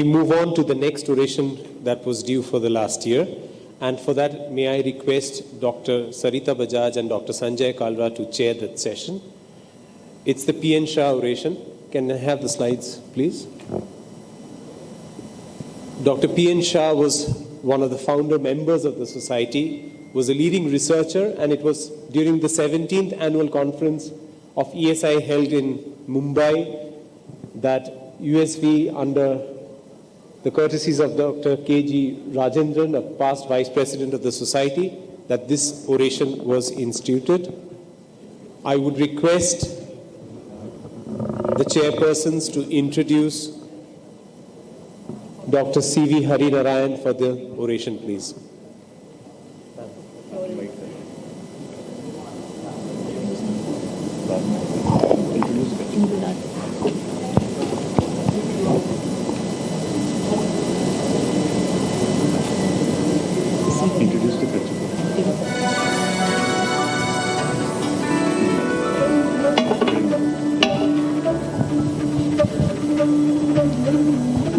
We move on to the next oration that was due for the last year. And for that, may I request Dr. Sarita Bajaj and Dr. Sanjay Kalra to chair that session. It's the P.N. Shah Oration. Can I have the slides, please? Dr. P.N. Shah was one of the founder members of the society, was a leading researcher, and it was during the 17th annual conference of ESI held in Mumbai that USV, under the courtesies of Dr. K.G. Rajendran, a past vice president of the society, that this oration was instituted. I would request the chairpersons to introduce Dr. C.V. Harinarayan for the oration, please.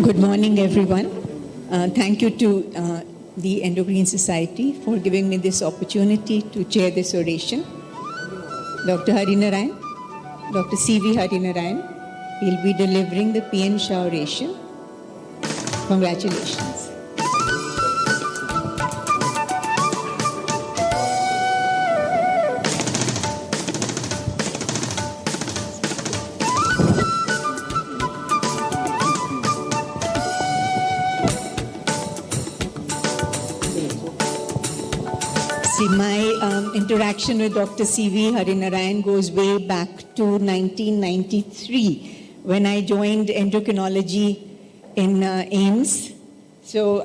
Good morning, everyone. Thank you to the Endocrine Society for giving me this opportunity to chair this oration. Dr. Harinarayan, Dr. C.V. Harinarayan, will be delivering the P.N. Shah Oration. Congratulations. My interaction with Dr. C.V. Harinarayan goes way back to 1993 when I joined endocrinology in AIMS. So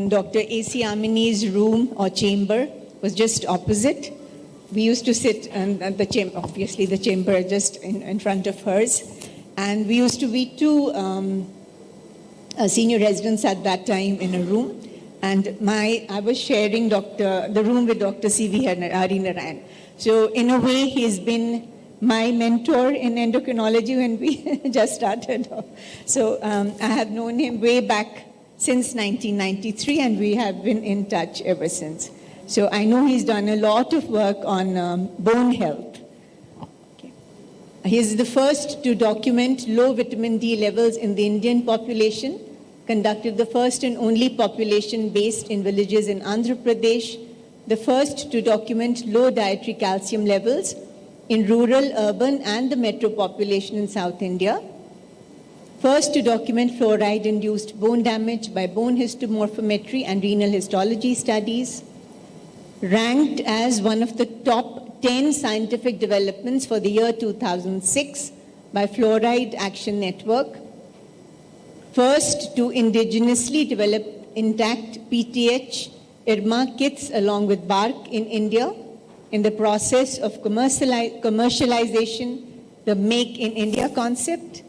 Dr. A.C. Amini's room or chamber was just opposite. We used to sit at the chamber, obviously the chamber just in front of hers. And we used to be two senior residents at that time in a room. And I was sharing the room with Dr. C.V. Harinarayan. So in a way, he's been my mentor in endocrinology when we just started. So I have known him way back since 1993, and we have been in touch ever since. So I know he's done a lot of work on bone health. Okay. He's the first to document low vitamin D levels in the Indian population, conducted the first and only population based in villages in Andhra Pradesh, the first to document low dietary calcium levels in rural, urban, and the metro population in South India, first to document fluoride-induced bone damage by bone histomorphometry and renal histology studies, ranked as one of the top 10 scientific developments for the year 2006 by Fluoride Action Network, first to indigenously develop intact PTH IRMA kits along with bark in India, in the process of commercialization, the Make in India concept,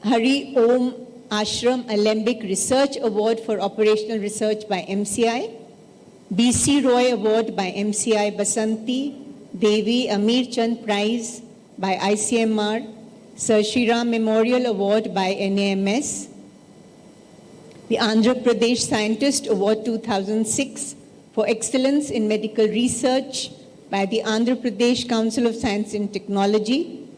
Hari Om Ashram Alembic Research Award for Operational Research by MCI, BC Roy Award by MCI Basanti, Devi Amir Chand Prize by ICMR, Sir Shriram Memorial Award by NAMS, the Andhra Pradesh Scientist Award 2006 for Excellence in Medical Research by the Andhra Pradesh Council of Science and Technology.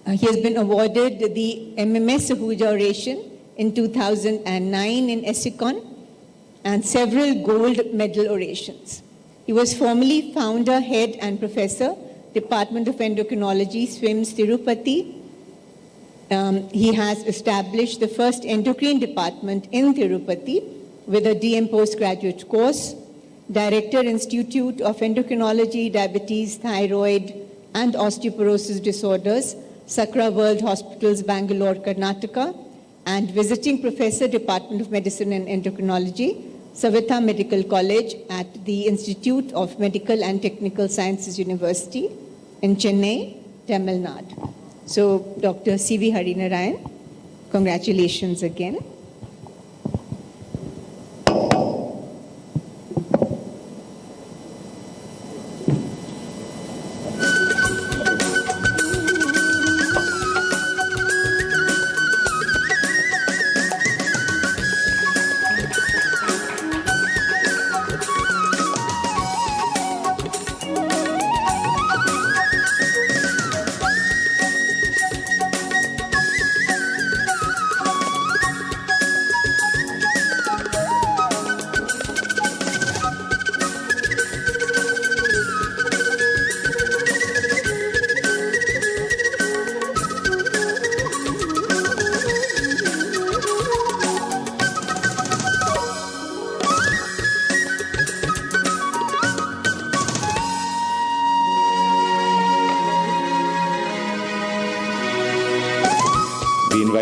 He has been awarded the MMS Shah Oration in 2009 in Essicon and several gold medal orations. He was formerly founder, head and professor, Department of Endocrinology, SWIMS, Tirupati. He has established the first endocrine department in Tirupati with a DM postgraduate course, Director, Institute of Endocrinology, Diabetes, Thyroid, and Osteoporosis Disorders, Sakra World Hospitals, Bangalore, Karnataka, and Visiting Professor, Department of Medicine and Endocrinology, Savitha Medical College at the Institute of Medical and Technical Sciences University in Chennai, Tamil Nadu. So, Dr. C.V. Harinarayan, congratulations again.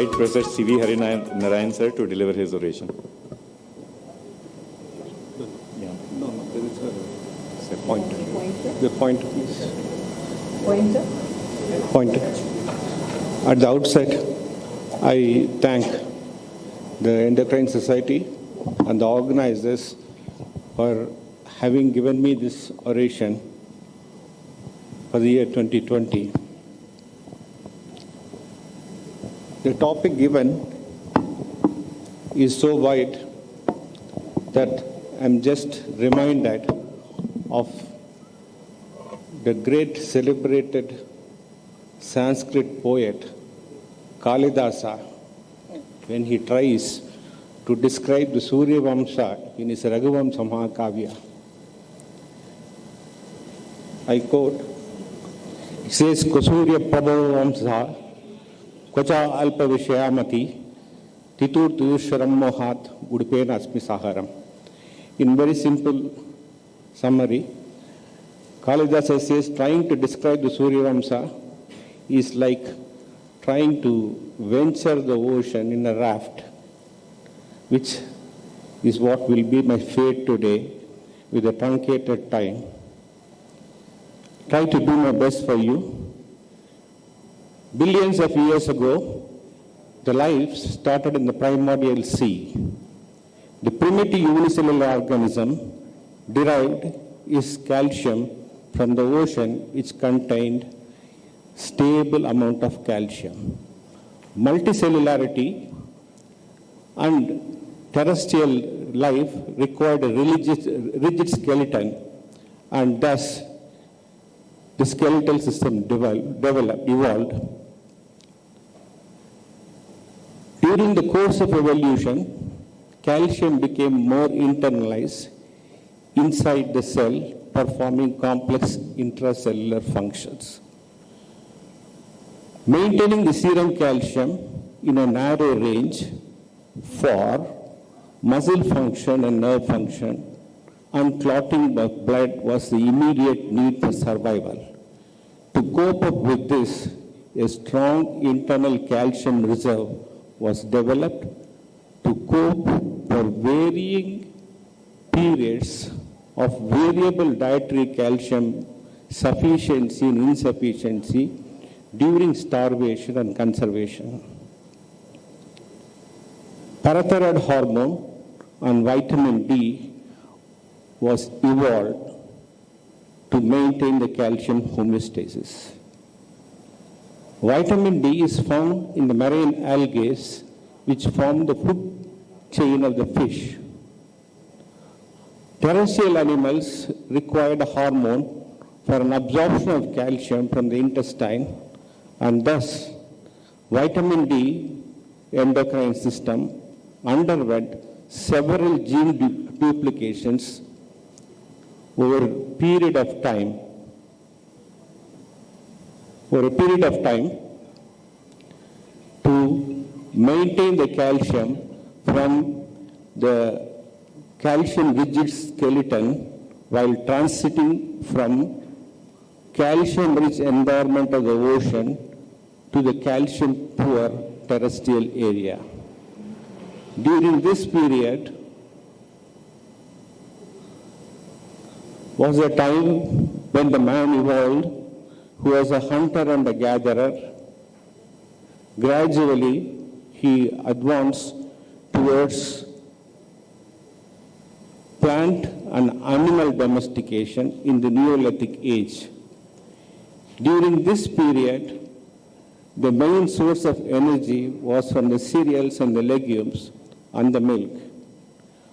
invite Professor C.V. Harinarayan sir to deliver his oration. Pointer. The pointer, please. Pointer. Pointer. At the outset, I thank the Endocrine Society and the organizers for having given me this oration for the year 2020. The topic given is so wide that I'm just reminded of the great celebrated Sanskrit poet Kalidasa when he tries to describe the Surya Vamsha in his Raghuvamsa Mahakavya. I quote, it says, Kusurya Prabhu Vamsa, Kwacha Alpa Vishayamati, Titur Tuyusharam Mohat, Udupena Asmi Saharam. In very simple summary, Kalidasa says trying to describe the Surya Vamsa is like trying to venture the ocean in a raft, which is what will be my fate today with a truncated time. Try to do my best for you. Billions of years ago, the life started in the primordial sea. The primitive unicellular organism derived its calcium from the ocean, which contained stable amount of calcium. Multicellularity and terrestrial life required a rigid skeleton, and thus the skeletal system evolved. During the course of evolution, calcium became more internalized inside the cell, performing complex intracellular functions. Maintaining the serum calcium in a narrow range for muscle function and nerve function and clotting of blood was the immediate need for survival. To cope up with this, a strong internal calcium reserve was developed to cope for varying periods of variable dietary calcium sufficiency and insufficiency during starvation and conservation. Parathyroid hormone and vitamin D was evolved to maintain the calcium homeostasis. Vitamin D is found in the marine algae, which form the food chain of the fish. Terrestrial animals required a hormone for an absorption of calcium from the intestine, and thus vitamin D endocrine system underwent several gene duplications over a period of time to maintain the calcium from the calcium rigid skeleton while transiting from calcium rich environment of the ocean to the calcium poor terrestrial area. During this period was a time when the man evolved who was a hunter and a gatherer. Gradually, he advanced towards plant and animal domestication in the Neolithic age. During this period, the main source of energy was from the cereals and the legumes and the milk.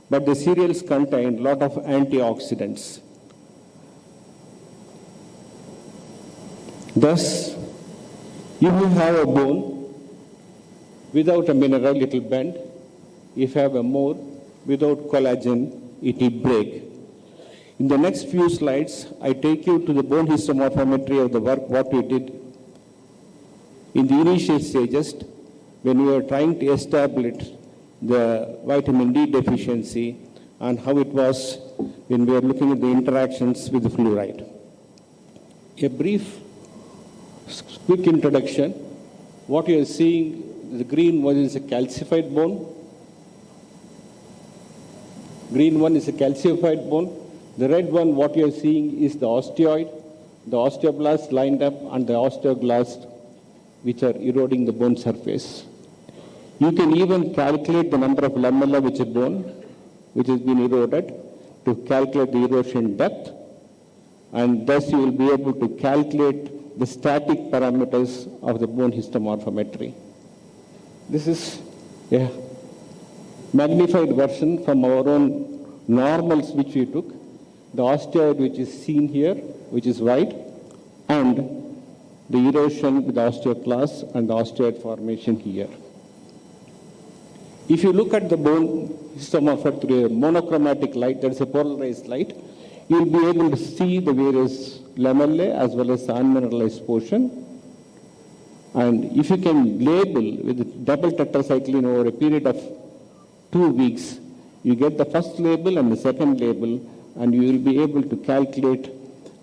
But the cereals contained a lot of antioxidants. Thus, if you have a bone without a mineral, it will bend. If you have a more without collagen, it will break. In the next few slides, I take you to the bone histomorphometry of the work, what we did in the initial stages when we were trying to establish the vitamin D deficiency and how it was when we were looking at the interactions with the fluoride. A brief, quick introduction. What you are seeing The green one is a calcified bone. Green one is a calcified bone. The red one, what you're seeing is the osteoid, the osteoblasts lined up, and the osteoclasts which are eroding the bone surface. You can even calculate the number of lamella which is bone, which has been eroded, to calculate the erosion depth, and thus you will be able to calculate the static parameters of the bone histomorphometry. This is a magnified version from our own normals which we took. The osteoid which is seen here, which is white, and the erosion with the osteoclast and the osteoid formation here. If you look at the bone histomorph through a monochromatic light, that is a polarized light, you will be able to see the various lamellae as well as the unmineralized portion. And if you can label with double tetracycline over a period of 2 weeks, you get the first label and the second label, and you will be able to calculate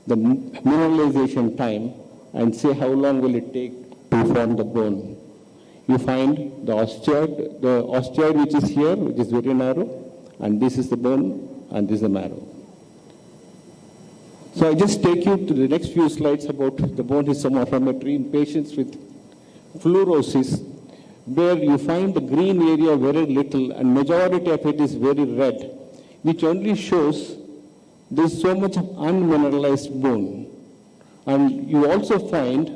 the mineralization time and say how long will it take to form the bone. You find the osteoid which is here, which is very narrow, and this is the bone, and this is the marrow. So I just take you to the next few slides about the bone histomorphometry in patients with fluorosis, where you find the green area very little and majority of it is very red, which only shows there is so much of unmineralized bone. And you also find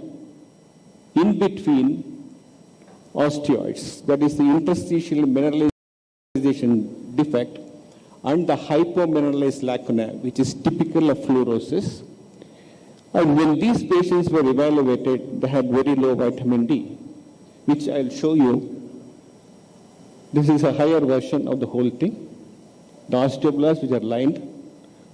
in between osteoids, that is the interstitial mineralization defect, and the hypomineralized lacuna, which is typical of fluorosis. And when these patients were evaluated, they had very low vitamin D, which I'll show you. This is a higher version of the whole thing. The osteoblasts which are lined,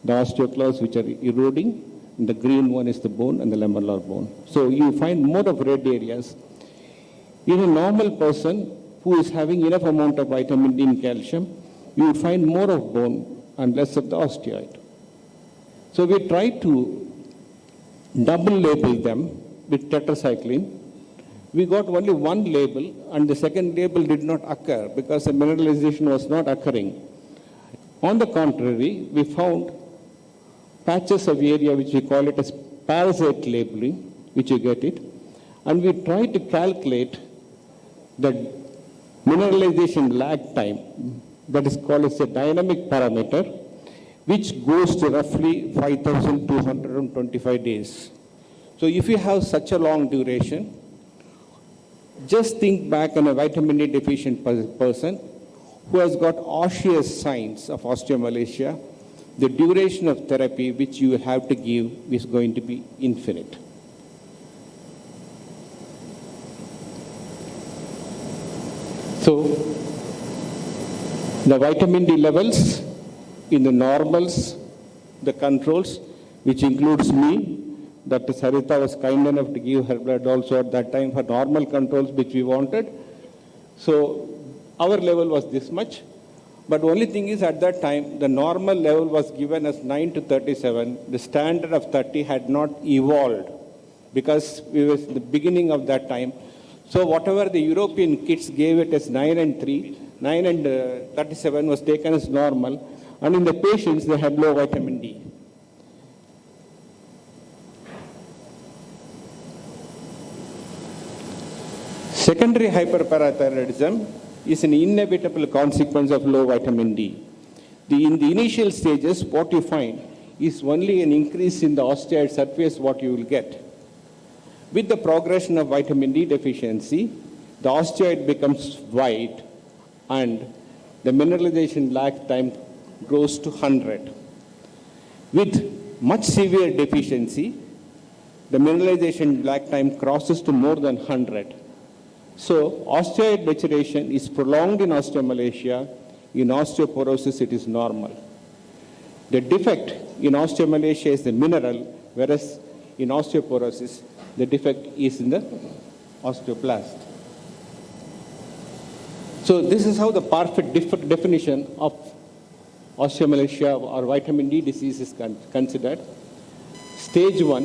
the osteoclasts which are eroding, and the green one is the bone and the lamellar bone. So you find more of red areas. In a normal person who is having enough amount of vitamin D and calcium, you will find more of bone and less of the osteoid. So we try to double label them with tetracycline. We got only one label, and the second label did not occur because the mineralization was not occurring. On the contrary, we found patches of area which we call it as parasite labeling, which you get it, and we try to calculate the mineralization lag time, that is called as a dynamic parameter, which goes to roughly 5,225 days. So if you have such a long duration, just think back on a vitamin D deficient person who has got osseous signs of osteomalacia. The duration of therapy which you will have to give is going to be infinite. So, the vitamin D levels in the normals, the controls, which includes me, Dr. Sarita was kind enough to give her blood also at that time for normal controls which we wanted. So, our level was this much. But the only thing is at that time, the normal level was given as 9 to 37. The standard of 30 had not evolved because we were in the beginning of that time. So whatever the European kits gave it as 9 and 3, 9 and 37 was taken as normal. And in the patients, they had low vitamin D. Secondary hyperparathyroidism is an inevitable consequence of low vitamin D. In the initial stages, what you find is only an increase in the osteoid surface what you will get. With the progression of vitamin D deficiency, the osteoid becomes white and the mineralization lag time grows to 100. With much severe deficiency, the mineralization lag time crosses to more than 100. So, osteoid maturation is prolonged in osteomalacia. In osteoporosis, it is normal. The defect in osteomalacia is the mineral, whereas in osteoporosis, the defect is in the osteoblast. So, this is how the perfect definition of osteomalacia or vitamin D disease is considered. Stage 1,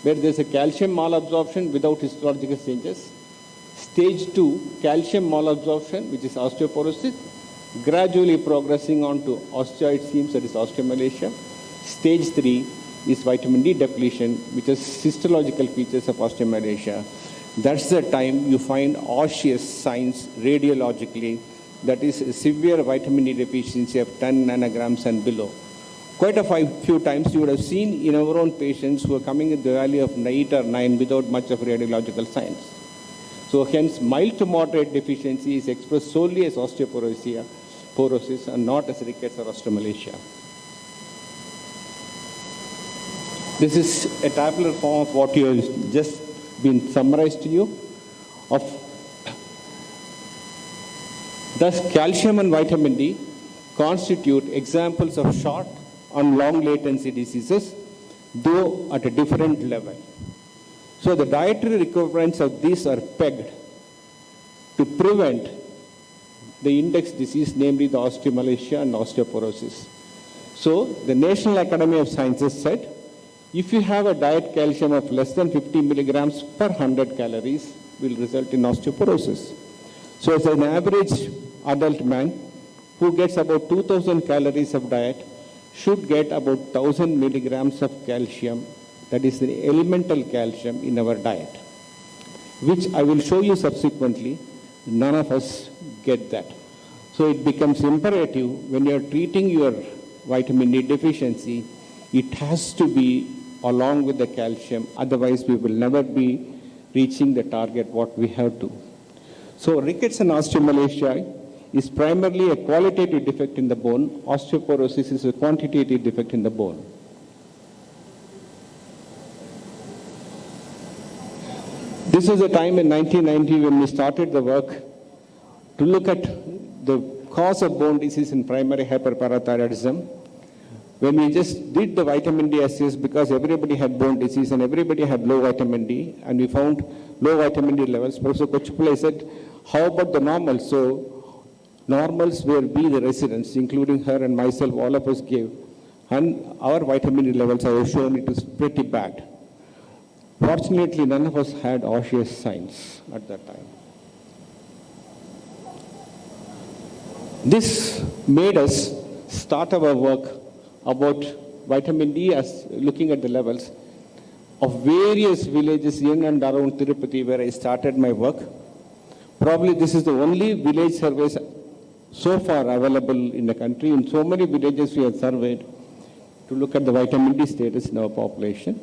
where there is a calcium malabsorption without histological changes. Stage 2, calcium malabsorption, which is osteoporosis, gradually progressing on to osteoid seams, that is osteomalacia. Stage 3 is vitamin D depletion, which is histological features of osteomalacia. That's the time you find osseous signs radiologically, that is a severe vitamin D deficiency of 10 nanograms and below. Quite a few times you would have seen in our own patients who are coming in the value of 8 or 9 without much of radiological signs. So hence, mild to moderate deficiency is expressed solely as osteoporosis and not as rickets or osteomalacia. This is a tabular form of what you have just been summarized to you. Thus, calcium and vitamin D constitute examples of short and long latency diseases, though at a different level. So the dietary requirements of these are pegged to prevent the index disease, namely the osteomalacia and osteoporosis. So the National Academy of Sciences said, if you have a diet calcium of less than 50 milligrams per 100 calories, will result in osteoporosis. So as an average adult man who gets about 2000 calories of diet should get about 1000 milligrams of calcium, that is the elemental calcium in our diet, which I will show you subsequently. None of us get that. So it becomes imperative when you are treating your vitamin D deficiency, it has to be along with the calcium, otherwise we will never be reaching the target what we have to. So rickets and osteomalacia is primarily a qualitative defect in the bone. Osteoporosis is a quantitative defect in the bone. This is a time in 1990 when we started the work to look at the cause of bone disease in primary hyperparathyroidism. When we just did the vitamin D assays, because everybody had bone disease and everybody had low vitamin D, and we found low vitamin D levels, Professor Kochupulai said, how about the normals? So normals will be the residents, including her and myself, all of us gave. And our vitamin D levels, I have shown it is pretty bad. Fortunately, none of us had osseous signs at that time. This made us start our work about vitamin D as looking at the levels of various villages in and around Tirupati where I started my work. Probably this is the only village surveys so far available in the country. In so many villages we have surveyed to look at the vitamin D status in our population.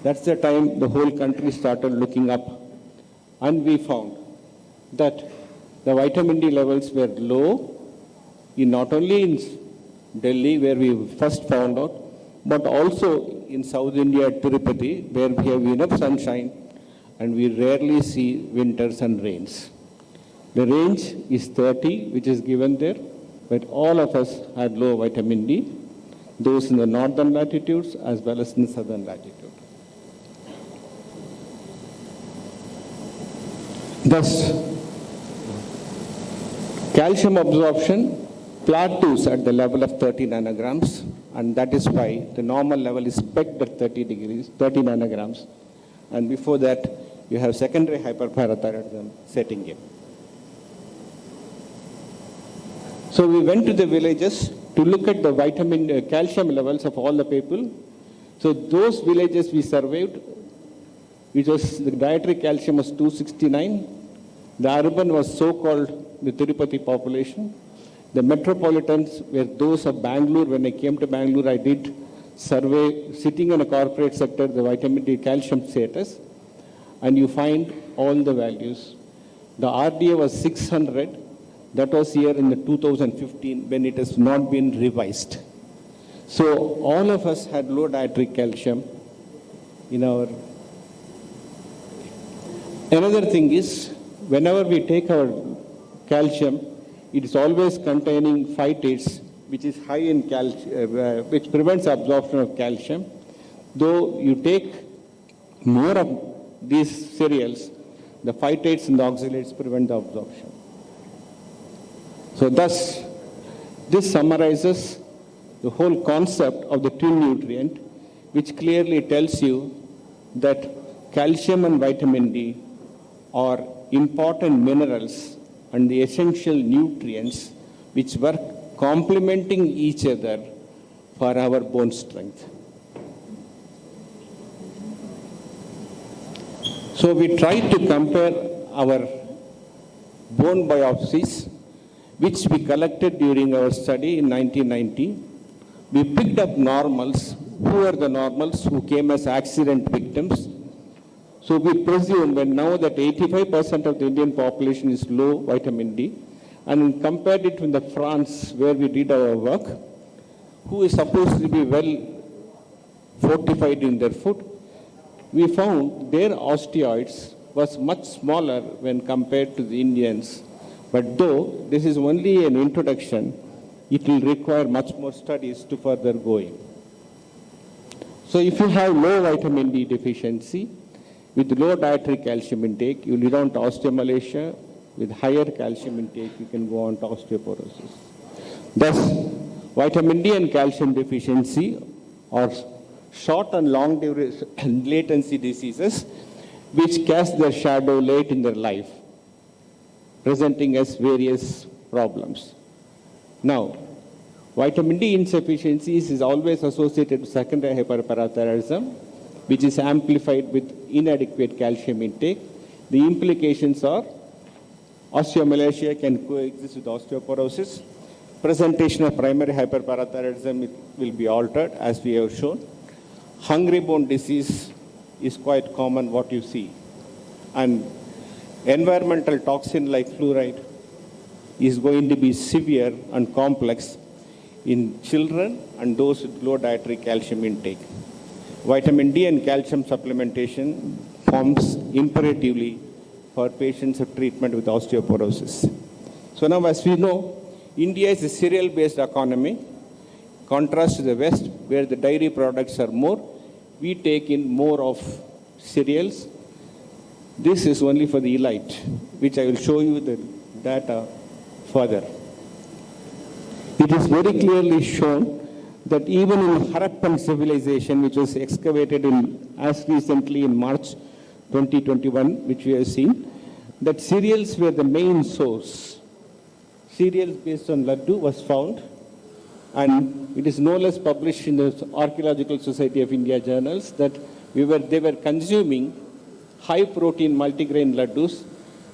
That's the time the whole country started looking up, and we found that the vitamin D levels were low in not only in Delhi, where we first found out, but also in South India at Tirupati, where we have enough sunshine and we rarely see winters and rains. The range is 30, which is given there, but all of us had low vitamin D, those in the northern latitudes as well as in the southern latitude. Thus, calcium absorption plateaus at the level of 30 nanograms, and that is why the normal level is pegged at 30 nanograms. And before that, you have secondary hyperparathyroidism setting in. So we went to the villages to look at the calcium levels of all the people. So those villages we surveyed, the dietary calcium was 269. The urban was so-called the Tirupati population. The metropolitans were those of Bangalore. When I came to Bangalore, I did survey, sitting in a corporate sector, the vitamin D calcium status, and you find all the values. The RDA was 600. That was here in the 2015 when it has not been revised. So all of us had low dietary calcium in our. Another thing is, whenever we take our calcium, it is always containing phytates, which is high in calcium, which prevents absorption of calcium. Though you take more of these cereals, the phytates and the oxalates prevent the absorption. So thus, this summarizes the whole concept of the twin nutrient, which clearly tells you that calcium and vitamin D are important minerals and the essential nutrients which were complementing each other for our bone strength. So we tried to compare our bone biopsies, which we collected during our study in 1990. We picked up normals. Who are the normals who came as accident victims? So we presume that now that 85% of the Indian population is low vitamin D, and compared it with the France where we did our work, who is supposed to be well fortified in their food, we found their osteoids was much smaller when compared to the Indians. But though this is only an introduction, it will require much more studies to further go in. So if you have low vitamin D deficiency, with low dietary calcium intake, you lead on to osteomalacia. With higher calcium intake, you can go on to osteoporosis. Thus, vitamin D and calcium deficiency are short and long latency diseases which cast their shadow late in their life, presenting as various problems. Now, vitamin D insufficiency is always associated with secondary hyperparathyroidism, which is amplified with inadequate calcium intake. The implications are osteomalacia can coexist with osteoporosis. Presentation of primary hyperparathyroidism will be altered, as we have shown. Hungry bone disease is quite common, what you see. And environmental toxin like fluoride is going to be severe and complex in children and those with low dietary calcium intake. Vitamin D and calcium supplementation forms imperatively for patients of treatment with osteoporosis. So now, as we know, India is a cereal-based economy. Contrast to the West, where the dairy products are more, we take in more of cereals. This is only for the elite, which I will show you the data further. It is very clearly shown that even in Harappan civilization, which was excavated as recently in March 2021, which we have seen, that cereals were the main source. Cereals based on laddu was found, and it is no less published in the Archaeological Society of India journals that they were consuming high-protein multigrain laddus.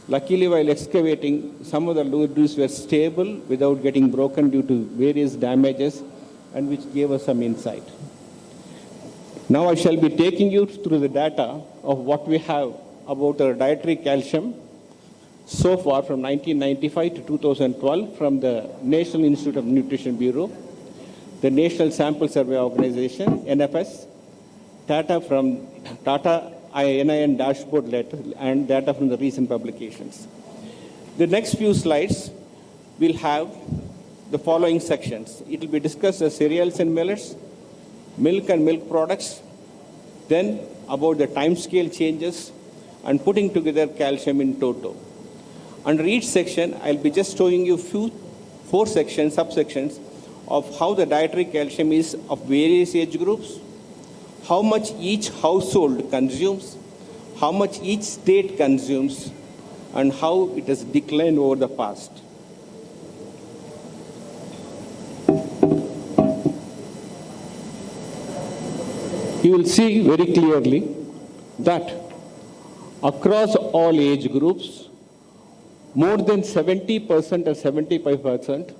Luckily, while excavating, some of the laddus were stable without getting broken due to various damages, and which gave us some insight. Now I shall be taking you through the data of what we have about our dietary calcium so far from 1995 to 2012 from the National Institute of Nutrition Bureau, the National Sample Survey Organization, NFS, data from NIN dashboard letter, and data from the recent publications. The next few slides will have the following sections. It will be discussed as cereals and millets, milk and milk products, then about the time scale changes, and putting together calcium in toto. Under each section, I'll be just showing you four sections, subsections, of how the dietary calcium is of various age groups, how much each household consumes, how much each state consumes, and how it has declined over the past. You will see very clearly that across all age groups, more than 70% or 75%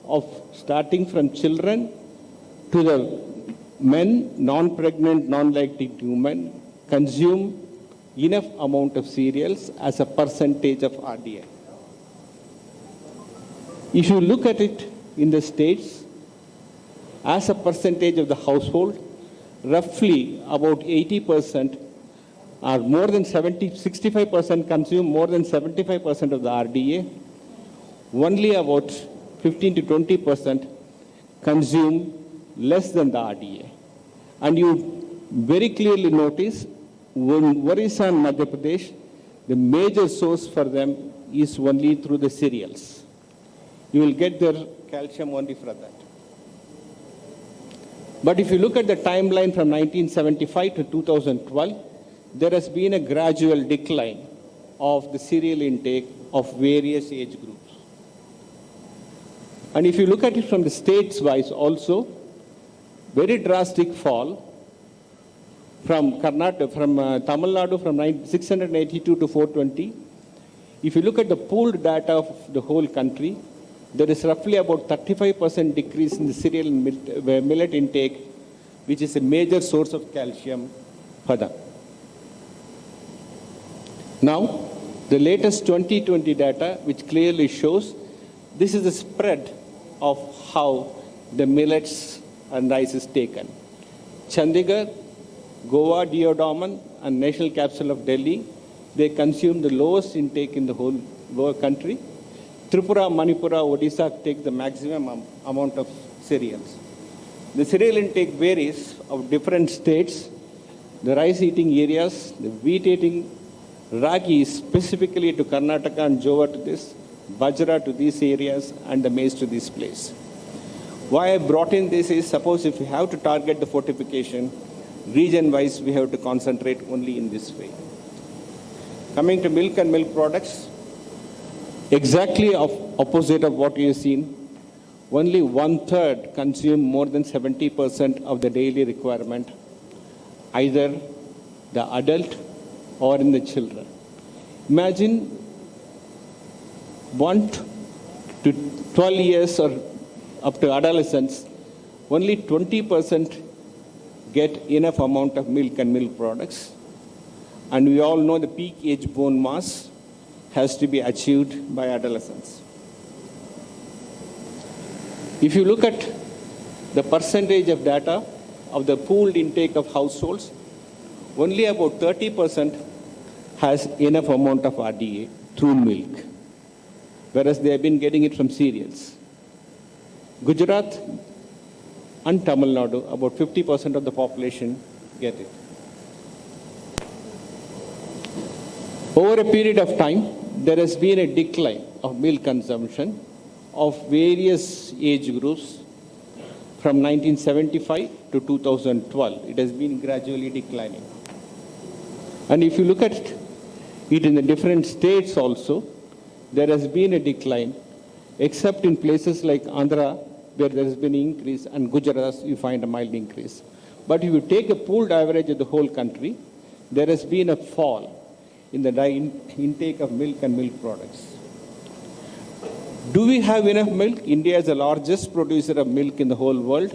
of starting from children to the men, non-pregnant, non-lactating women, consume enough amount of cereals as a percentage of RDA. If you look at it in the states, as a percentage of the household, roughly about 80% are more than 65% consume more than 75% of the RDA. Only about 15 to 20% consume less than the RDA. And you very clearly notice when Orissa and Madhya Pradesh, the major source for them is only through the cereals. You will get their calcium only for that. But if you look at the timeline from 1975 to 2012, there has been a gradual decline of the cereal intake of various age groups. And if you look at it from the states-wise also, very drastic fall from Tamil Nadu from 682 to 420. If you look at the pooled data of the whole country, there is roughly about 35% decrease in the cereal and millet intake, which is a major source of calcium for them. Now, the latest 2020 data, which clearly shows this is the spread of how the millets and rice is taken. Chandigarh, Goa, Diodamon, and National Capital of Delhi, they consume the lowest intake in the whole country. Tripura, Manipura, Odisha take the maximum amount of cereals. The cereal intake varies of different states. The rice-eating areas, the wheat-eating, ragi specifically to Karnataka and Jova to this, bajra to these areas, and the maize to this place. Why I brought in this is, suppose if we have to target the fortification, region-wise we have to concentrate only in this way. Coming to milk and milk products, exactly opposite of what you have seen, only 1/3 consume more than 70% of the daily requirement, either the adult or in the children. Imagine 1 to 12 years or up to adolescence, only 20% get enough amount of milk and milk products. And we all know the peak age bone mass has to be achieved by adolescence. If you look at the percentage of data of the pooled intake of households, only about 30% has enough amount of RDA through milk, whereas they have been getting it from cereals. Gujarat and Tamil Nadu, about 50% of the population get it. Over a period of time, there has been a decline of milk consumption of various age groups from 1975 to 2012. It has been gradually declining. And if you look at it in the different states also, there has been a decline, except in places like Andhra, where there has been an increase, and Gujarat, you find a mild increase. But if you take a pooled average of the whole country, there has been a fall in the intake of milk and milk products. Do we have enough milk? India is the largest producer of milk in the whole world.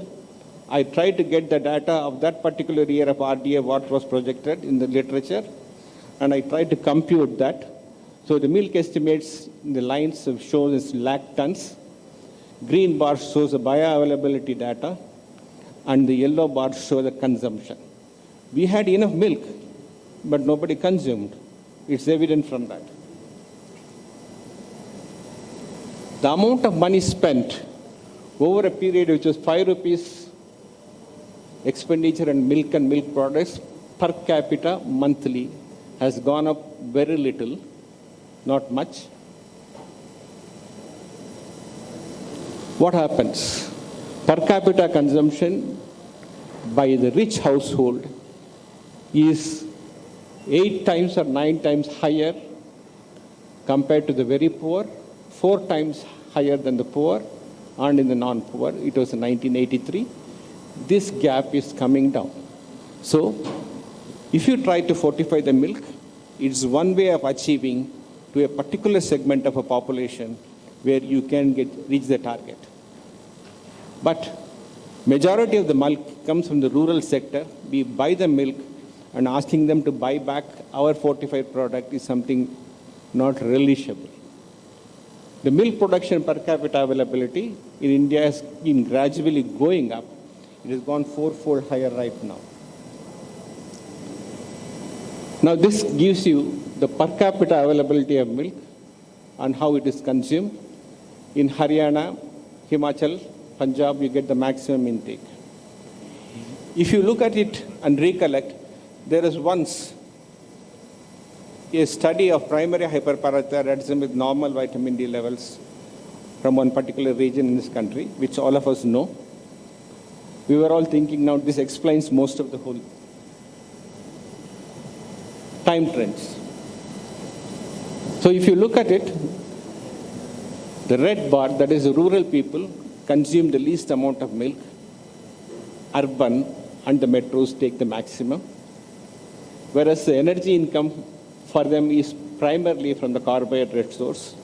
I tried to get the data of that particular year of RDA, what was projected in the literature, and I tried to compute that. So the milk estimates in the lines have shown is lakh tons. Green bar shows the bioavailability data, and the yellow bar shows the consumption. We had enough milk, but nobody consumed. It's evident from that. The amount of money spent over a period which was 5 rupees expenditure on milk and milk products per capita monthly has gone up very little, not much. What happens? Per capita consumption by the rich household is 8 times or 9 times higher compared to the very poor, 4 times higher than the poor, and in the non-poor. It was in 1983. This gap is coming down. So, if you try to fortify the milk, it's one way of achieving to a particular segment of a population where you can reach the target. But majority of the milk comes from the rural sector. We buy the milk, and asking them to buy back our fortified product is something not relishable. The milk production per capita availability in India has been gradually going up. It has gone 4-fold higher right now. Now this gives you the per capita availability of milk and how it is consumed. In Haryana, Himachal, Punjab, you get the maximum intake. If you look at it and recollect, there is once a study of primary hyperparathyroidism with normal vitamin D levels from one particular region in this country, which all of us know. We were all thinking, now this explains most of the whole time trends. So if you look at it, the red bar, that is the rural people, consume the least amount of milk. Urban and the metros take the maximum. Whereas the energy income for them is primarily from the carbohydrate source,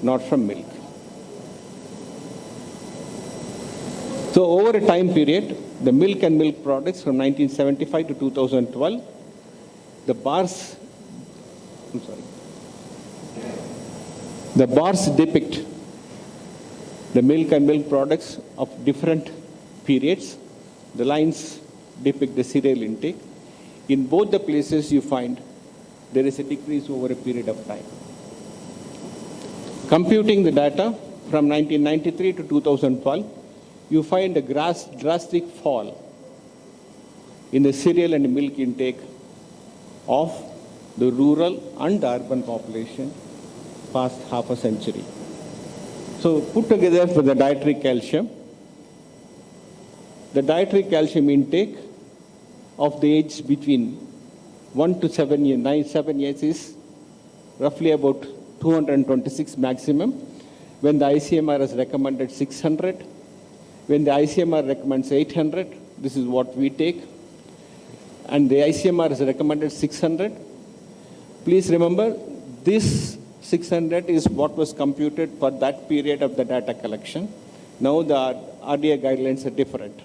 not from milk. So over a time period, the milk and milk products from 1975 to 2012, the bars depict the milk and milk products of different periods. The lines depict the cereal intake. In both the places you find there is a decrease over a period of time. Computing the data from 1993 to 2012, you find a drastic fall in the cereal and milk intake of the rural and urban population past half a century. So put together for the dietary calcium intake of the age between 1 to 7 years is roughly about 226 maximum, when the ICMR has recommended 600. When the ICMR recommends 800, this is what we take, and the ICMR has recommended 600. Please remember, this 600 is what was computed for that period of the data collection. Now the RDA guidelines are different.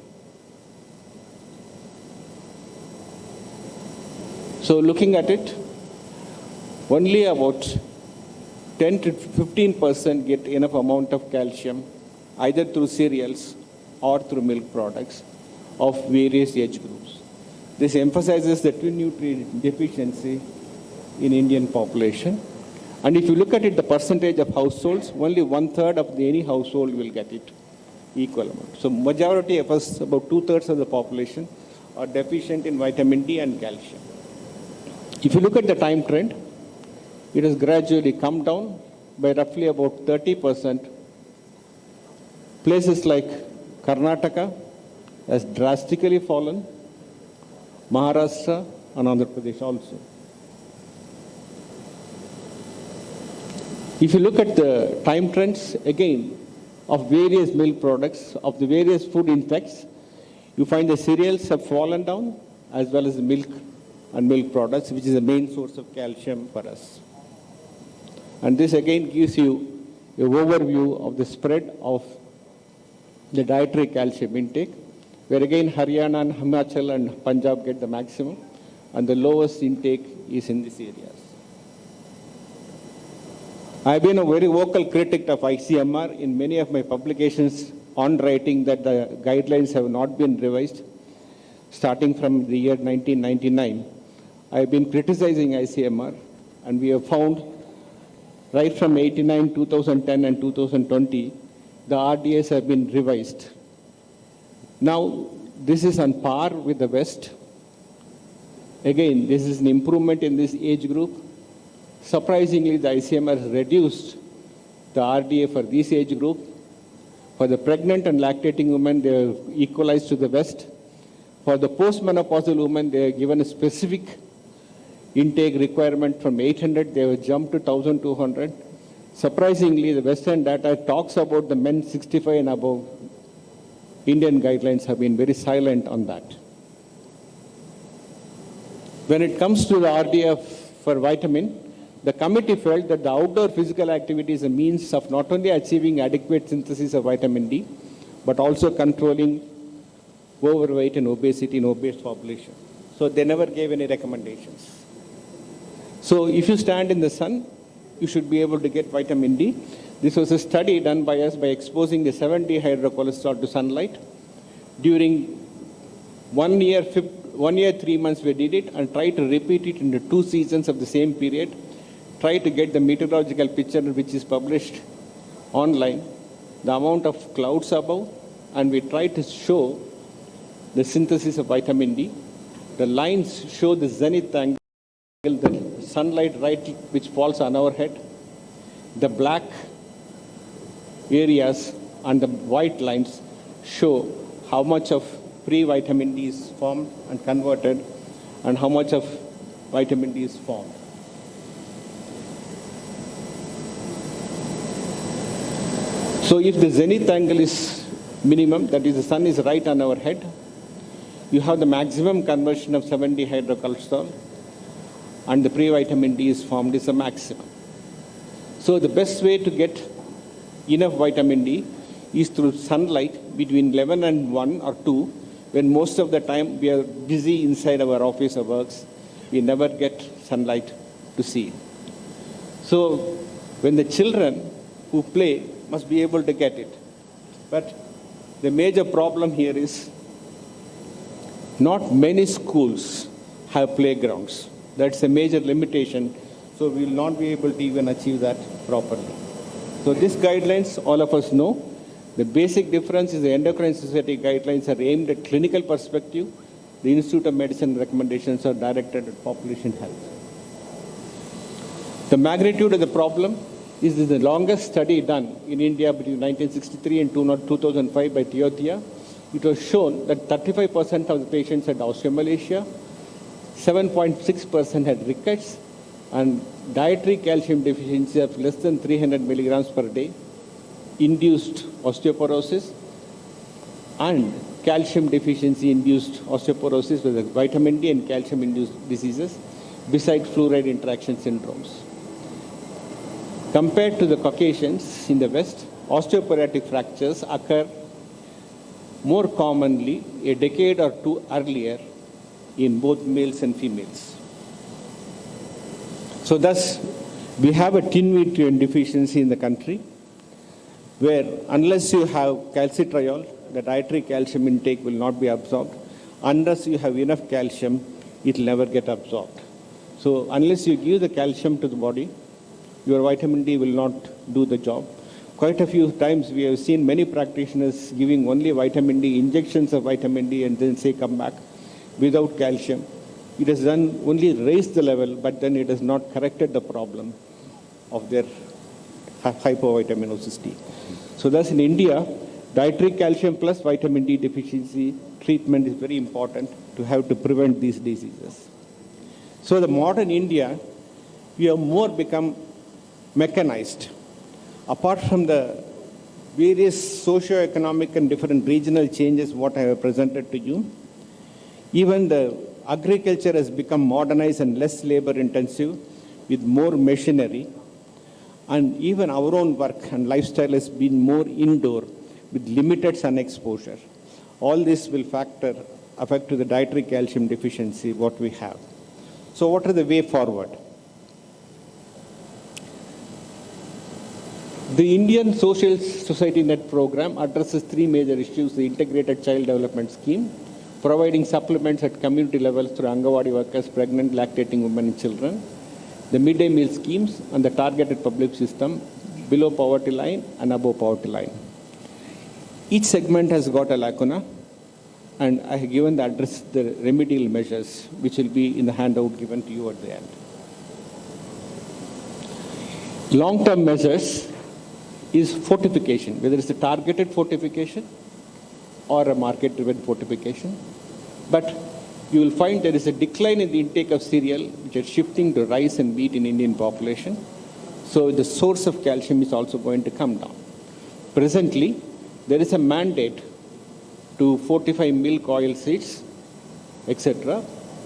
So looking at it, only about 10 to 15% get enough amount of calcium, either through cereals or through milk products of various age groups. This emphasizes the twin nutrient deficiency in Indian population. And if you look at it, the percentage of households, only 1/3 of any household will get it equal amount. So majority of us, about 2/3 of the population, are deficient in vitamin D and calcium. If you look at the time trend, it has gradually come down by roughly about 30%. Places like Karnataka has drastically fallen, Maharashtra and Andhra Pradesh also. If you look at the time trends, again, of various milk products, of the various food intakes, you find the cereals have fallen down, as well as the milk and milk products, which is the main source of calcium for us. And this again gives you an overview of the spread of the dietary calcium intake, where again Haryana and Himachal and Punjab get the maximum, and the lowest intake is in these areas. I have been a very vocal critic of ICMR in many of my publications on writing that the guidelines have not been revised starting from the year 1999. I have been criticizing ICMR, and we have found right from 89, 2010 and 2020, the RDAs have been revised. Now, this is on par with the West. Again, this is an improvement in this age group. Surprisingly, the ICMR has reduced the RDA for this age group. For the pregnant and lactating women, they have equalized to the West. For the postmenopausal women, they are given a specific intake requirement from 800, they have jumped to 1200. Surprisingly, the Western data talks about the men 65 and above. Indian guidelines have been very silent on that. When it comes to the RDA for vitamin, the committee felt that the outdoor physical activity is a means of not only achieving adequate synthesis of vitamin D, but also controlling overweight and obesity in obese population. So they never gave any recommendations. So if you stand in the sun, you should be able to get vitamin D. This was a study done by us by exposing the 7-dehydrocholesterol to sunlight. During 1 year, 3 months we did it, and tried to repeat it in the 2 seasons of the same period. Try to get the meteorological picture which is published online, the amount of clouds above, and we try to show the synthesis of vitamin D. The lines show the zenith angle, the sunlight which falls on our head. The black areas and the white lines show how much of pre-vitamin D is formed and converted, and how much of vitamin D is formed. So if the zenith angle is minimum, that is the sun is right on our head, you have the maximum conversion of 7D hydrocortisol, and the pre-vitamin D is formed is the maximum. So the best way to get enough vitamin D is through sunlight between 11 and 1 or 2, when most of the time we are busy inside our office or works. We never get sunlight to see. So when the children who play must be able to get it. But the major problem here is not many schools have playgrounds. That's a major limitation. So we will not be able to even achieve that properly. So these guidelines, all of us know. The basic difference is the Endocrine Society guidelines are aimed at clinical perspective. The Institute of Medicine recommendations are directed at population health. The magnitude of the problem is the longest study done in India between 1963 and 2005 by Teotia. It was shown that 35% of the patients had osteomalacia, 7.6% had rickets, and dietary calcium deficiency of less than 300 milligrams per day induced osteoporosis, and calcium deficiency induced osteoporosis with vitamin D and calcium induced diseases, besides fluoride interaction syndromes. Compared to the Caucasians in the West, osteoporotic fractures occur more commonly a decade or two earlier in both males and females. So thus, we have a tin nutrient deficiency in the country, where unless you have calcitriol, the dietary calcium intake will not be absorbed. Unless you have enough calcium, it will never get absorbed. So unless you give the calcium to the body, your vitamin D will not do the job. Quite a few times we have seen many practitioners giving only vitamin D, injections of vitamin D, and then say come back without calcium. It has done only raised the level, but then it has not corrected the problem of their hypovitaminous D. So thus in India, dietary calcium plus vitamin D deficiency treatment is very important to have to prevent these diseases. So the modern India, we have more become mechanized. Apart from the various socio-economic and different regional changes what I have presented to you, even the agriculture has become modernized and less labor intensive with more machinery, and even our own work and lifestyle has been more indoor with limited sun exposure. All this will affect to the dietary calcium deficiency what we have. So what are the way forward? The Indian Social Society Net program addresses three major issues: the Integrated Child Development Scheme, providing supplements at community levels through Angawadi workers, pregnant, lactating women and children, the midday meal schemes, and the targeted public system below poverty line and above poverty line. Each segment has got a lacuna, and I have given the address, the remedial measures, which will be in the handout given to you at the end. Long-term measures is fortification, whether it's a targeted fortification or a market-driven fortification. But you will find there is a decline in the intake of cereal, which is shifting to rice and wheat in Indian population. So the source of calcium is also going to come down. Presently, there is a mandate to fortify milk, oil seeds, etc.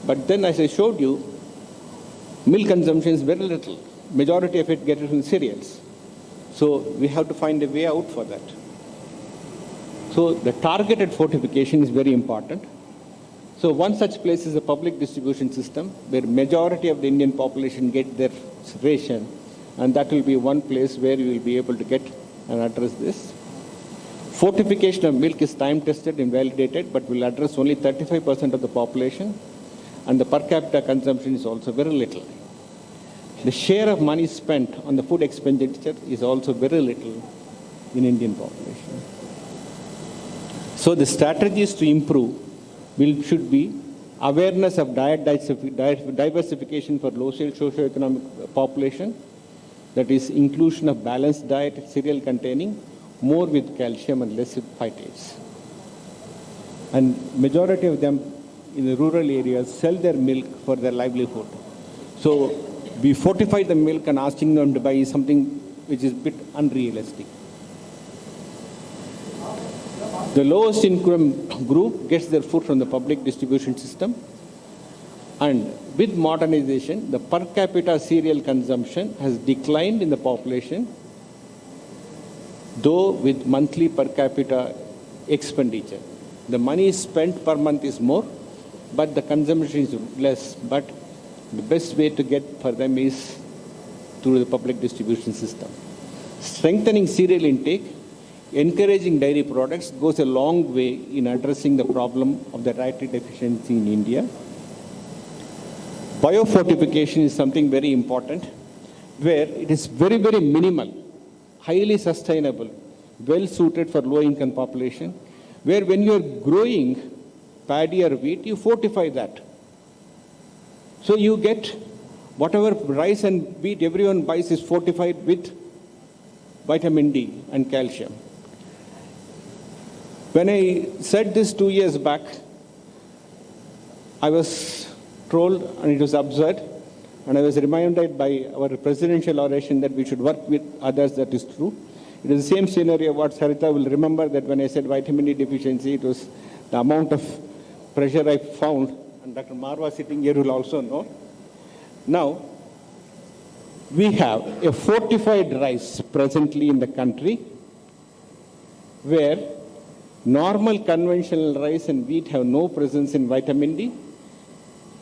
But then, as I showed you, milk consumption is very little. Majority of it gets from cereals. So we have to find a way out for that. So the targeted fortification is very important. So one such place is a public distribution system where majority of the Indian population get their ration, and that will be one place where you will be able to get and address this. Fortification of milk is time tested and validated, but will address only 35% of the population, and the per capita consumption is also very little. The share of money spent on the food expenditure is also very little in Indian population. So the strategies to improve should be awareness of diet diversification for low socioeconomic population, that is inclusion of balanced diet, cereal containing, more with calcium and less with phytates. And majority of them in the rural areas sell their milk for their livelihood. So we fortify the milk, and asking them to buy something which is a bit unrealistic. The lowest income group gets their food from the public distribution system. And with modernization, the per capita cereal consumption has declined in the population, though with monthly per capita expenditure. The money spent per month is more, but the consumption is less. But the best way to get for them is through the public distribution system. Strengthening cereal intake, encouraging dairy products goes a long way in addressing the problem of the dietary deficiency in India. Biofortification is something very important, where it is very, very minimal, highly sustainable, well suited for low-income population, where when you are growing paddy or wheat, you fortify that. So you get whatever rice and wheat everyone buys is fortified with vitamin D and calcium. When I said this 2 years back, I was told, and it was absurd, and I was reminded by our presidential oration that we should work with others. That is true. It is the same scenario what Sarita will remember, that when I said vitamin D deficiency, it was the amount of pressure I found, and Dr. Marwa sitting here will also know. Now, we have a fortified rice presently in the country, where normal conventional rice and wheat have no presence in vitamin D.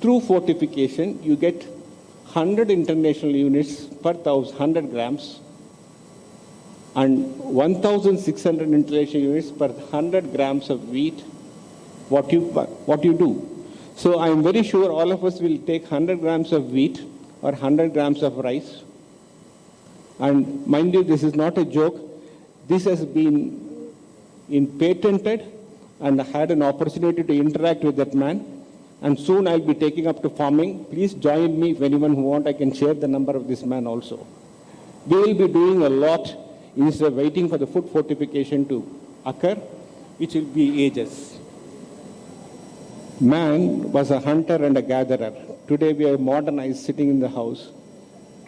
Through fortification, you get 100 international units per 100 grams and 1,600 international units per 100 grams of wheat, what you do. So I am very sure all of us will take 100 grams of wheat or 100 grams of rice. And mind you, this is not a joke. This has been patented, and I had an opportunity to interact with that man. And soon I'll be taking up to farming. Please join me. If anyone who wants, I can share the number of this man also. We will be doing a lot instead of waiting for the food fortification to occur, which will be ages. Man was a hunter and a gatherer. Today we are modernized, sitting in the house,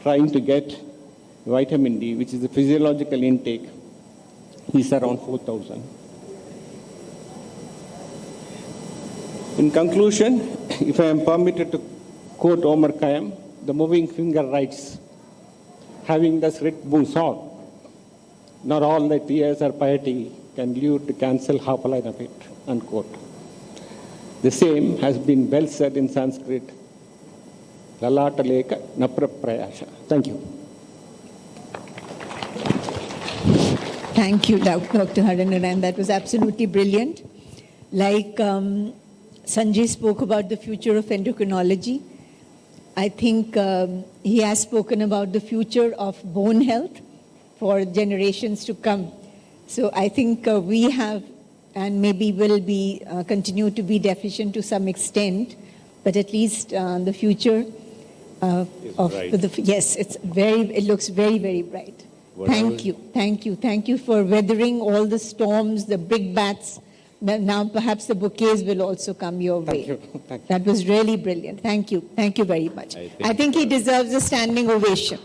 trying to get vitamin D, which is the physiological intake, is around 4,000. In conclusion, if I am permitted to quote Omar Khayyam, the moving finger writes, having thus writ Bunsod, not all the tears or piety can lead to cancel half a line of it, unquote. The same has been well said in Sanskrit, Lalata Leka Napra Prayasha. Thank you. Thank you, Dr. Harinarayan. That was absolutely brilliant. Like Sanjay spoke about the future of endocrinology, I think he has spoken about the future of bone health for generations to come. So I think we have, and maybe will be, continue to be deficient to some extent, but at least the future of yes, it looks very, very bright. Thank you for weathering all the storms, the big bats. Now perhaps the bouquets will also come your way. Thank you. That was really brilliant. Thank you very much. I think he deserves a standing ovation.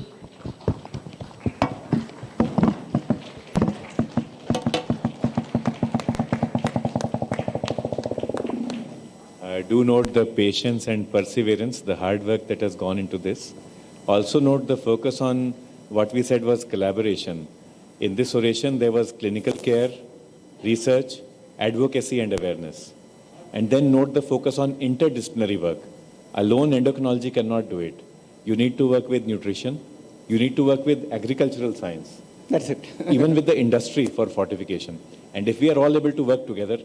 Do note the patience and perseverance, the hard work that has gone into this. Also note the focus on what we said was collaboration. In this oration, there was clinical care, research, advocacy and awareness. And then note the focus on interdisciplinary work. Alone endocrinology cannot do it. You need to work with nutrition. You need to work with agricultural science. That's it. Even with the industry for fortification. And if we are all able to work together,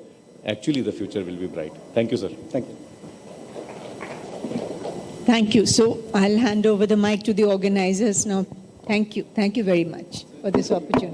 actually the future will be bright. Thank you, sir. Thank you. Thank you. So I'll hand over the mic to the organizers now. Thank you. Thank you very much for this opportunity.